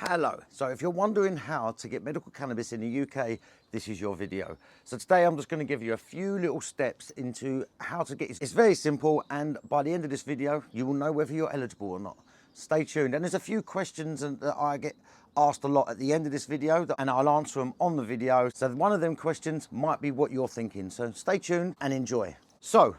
Hello. So if you're wondering how to get medical cannabis in the UK, this is your video. So today I'm just going to give you a few little steps into how to get it. It's very simple, and by the end of this video, you will know whether you're eligible or not. Stay tuned. And there's a few questions that I get asked a lot at the end of this video, and I'll answer them on the video. So one of them questions might be what you're thinking. So stay tuned and enjoy. So,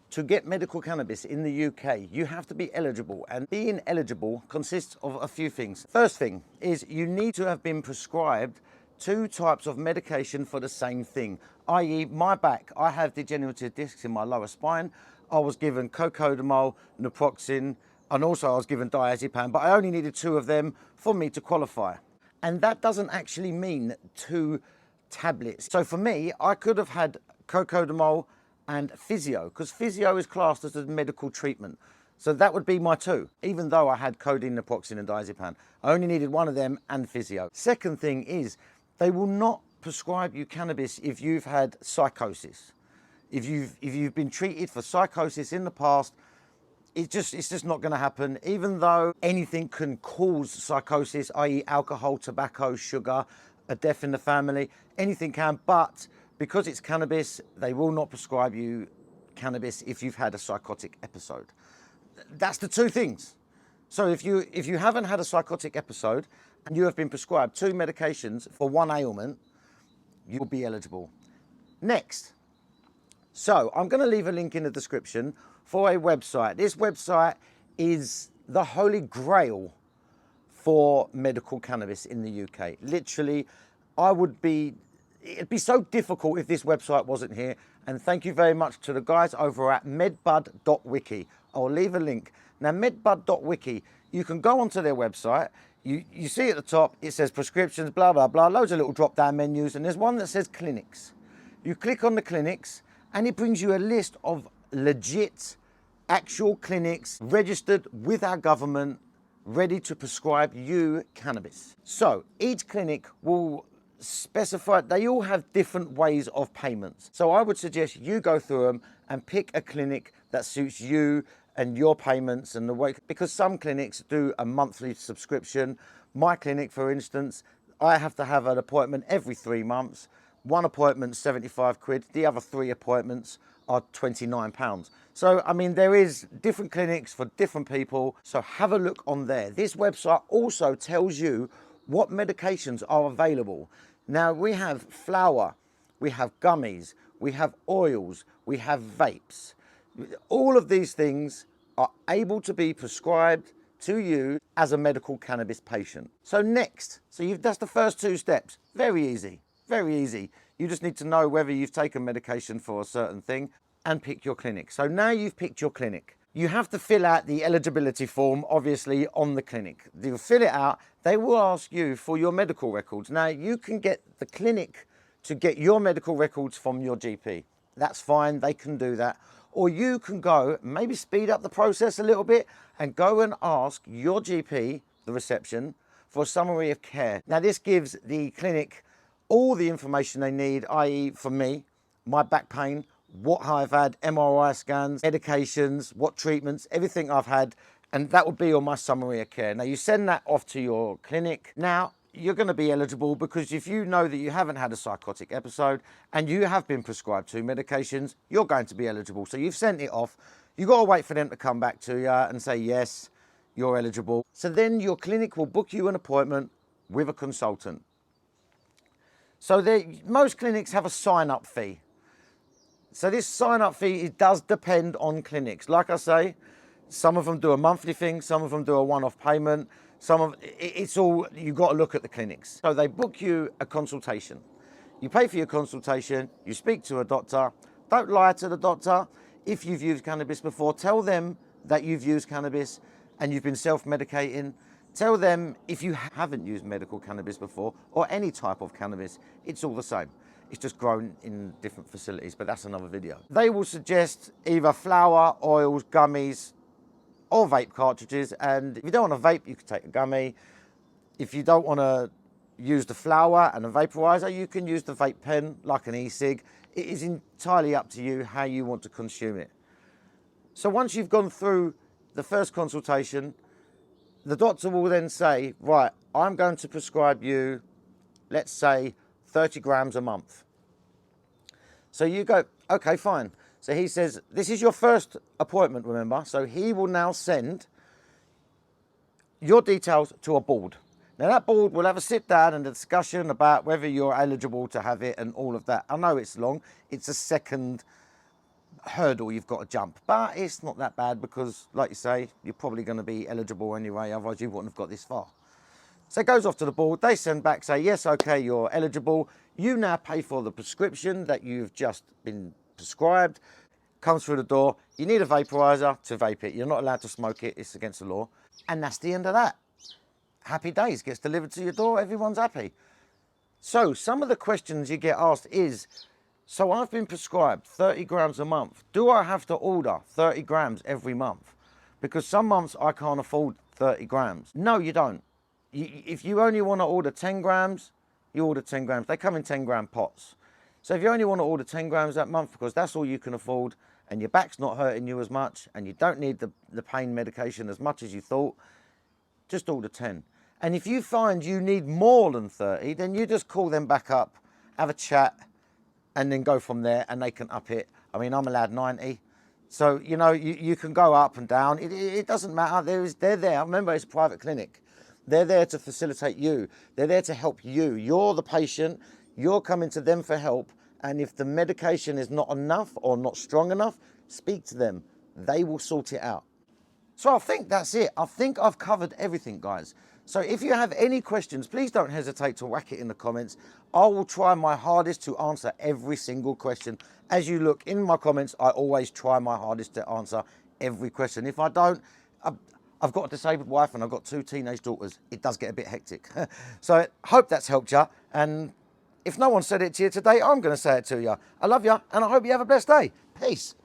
to get medical cannabis in the UK, you have to be eligible, and being eligible consists of a few things. First thing is you need to have been prescribed 2 types of medication for the same thing, i.e. my back. I have degenerative discs in my lower spine. I was given cocodamol, naproxen, and also I was given diazepam, but I only needed 2 of them for me to qualify. And that doesn't actually mean 2 tablets. So for me, I could have had cocodamol and physio, because physio is classed as a medical treatment. So that would be my 2, even though I had codeine, naproxen and diazepam. I only needed 1 of them and physio. Second thing is, they will not prescribe you cannabis if you've had psychosis. If you've been treated for psychosis in the past, it's just not going to happen. Even though anything can cause psychosis, i.e. alcohol, tobacco, sugar, a death in the family, anything can, but because it's cannabis, they will not prescribe you cannabis if you've had a psychotic episode. That's the 2 things. So if you haven't had a psychotic episode and you have been prescribed 2 medications for 1 ailment, you'll be eligible. Next, so I'm going to leave a link in the description for a website. This website is the holy grail for medical cannabis in the UK. Literally, it'd be so difficult if this website wasn't here. And thank you very much to the guys over at medbud.wiki. I'll leave a link. Now, medbud.wiki, you can go onto their website. You see at the top, it says prescriptions, blah, blah, blah, loads of little drop-down menus. And there's one that says clinics. You click on the clinics and it brings you a list of legit, actual clinics registered with our government, ready to prescribe you cannabis. So each clinic will specify, they all have different ways of payments. So I would suggest you go through them and pick a clinic that suits you and your payments and the way, because some clinics do a monthly subscription. My clinic, for instance, I have to have an appointment every 3 months. 1 appointment 75 quid, the other 3 appointments are £29. So, I mean, there is different clinics for different people. So have a look on there. This website also tells you what medications are available. Now, we have flour, we have gummies, we have oils, we have vapes. All of these things are able to be prescribed to you as a medical cannabis patient. So next, that's the first 2 steps. Very easy, very easy. You just need to know whether you've taken medication for a certain thing and pick your clinic. So now you've picked your clinic. You have to fill out the eligibility form, obviously, on the clinic. You fill it out, they will ask you for your medical records. Now, you can get the clinic to get your medical records from your GP. That's fine, they can do that. Or you can go, maybe speed up the process a little bit, and go and ask your GP, the reception, for a summary of care. Now, this gives the clinic all the information they need, i.e. for me, my back pain, what I've had, MRI scans, medications, what treatments, everything I've had, and that would be on my summary of care. Now, you send that off to your clinic. Now, you're going to be eligible, because if you know that you haven't had a psychotic episode and you have been prescribed 2 medications, you're going to be eligible. So you've sent it off. You've got to wait for them to come back to you and say, yes, you're eligible. So then your clinic will book you an appointment with a consultant. So most clinics have a sign-up fee. So this sign-up fee, it does depend on clinics. Like I say, some of them do a monthly thing, some of them do a one-off payment. It's all, you've got to look at the clinics. So they book you a consultation. You pay for your consultation, you speak to a doctor. Don't lie to the doctor. If you've used cannabis before, tell them that you've used cannabis and you've been self-medicating. Tell them if you haven't used medical cannabis before, or any type of cannabis, it's all the same. It's just grown in different facilities, but that's another video. They will suggest either flour, oils, gummies, or vape cartridges. And if you don't want a vape, you can take a gummy. If you don't want to use the flour and a vaporizer, you can use the vape pen like an e-cig. It is entirely up to you how you want to consume it. So once you've gone through the first consultation, the doctor will then say, right, I'm going to prescribe you, let's say, 30 grams a month. So you go, okay, fine. So he says, this is your first appointment, remember? So he will now send your details to a board. Now that board will have a sit down and a discussion about whether you're eligible to have it and all of that. I know it's long. It's a second hurdle you've got to jump, but it's not that bad because, like you say, you're probably going to be eligible anyway, otherwise you wouldn't have got this far. So it goes off to the board, they send back, say, yes, okay, you're eligible. You now pay for the prescription that you've just been prescribed, comes through the door. You need a vaporizer to vape it. You're not allowed to smoke it, it's against the law. And that's the end of that. Happy days, gets delivered to your door, everyone's happy. So some of the questions you get asked is, so I've been prescribed 30 grams a month. Do I have to order 30 grams every month? Because some months I can't afford 30 grams. No, you don't. If you only want to order 10 grams, you order 10 grams. They come in 10 gram pots. So if you only want to order 10 grams that month because that's all you can afford and your back's not hurting you as much and you don't need the pain medication as much as you thought, just order 10. And if you find you need more than 30, then you just call them back up, have a chat, and then go from there and they can up it. I mean, I'm allowed 90. So, you know, you can go up and down. It doesn't matter. They're there. Remember, it's a private clinic. They're there to facilitate you. They're there to help you. You're the patient. You're coming to them for help. And if the medication is not enough or not strong enough, speak to them. They will sort it out. So I think that's it. I think I've covered everything, guys. So if you have any questions, please don't hesitate to whack it in the comments. I will try my hardest to answer every single question. As you look in my comments, I always try my hardest to answer every question. If I don't, I've got a disabled wife and I've got 2 teenage daughters. It does get a bit hectic. So I hope that's helped you. And if no one said it to you today, I'm going to say it to you. I love you and I hope you have a blessed day. Peace.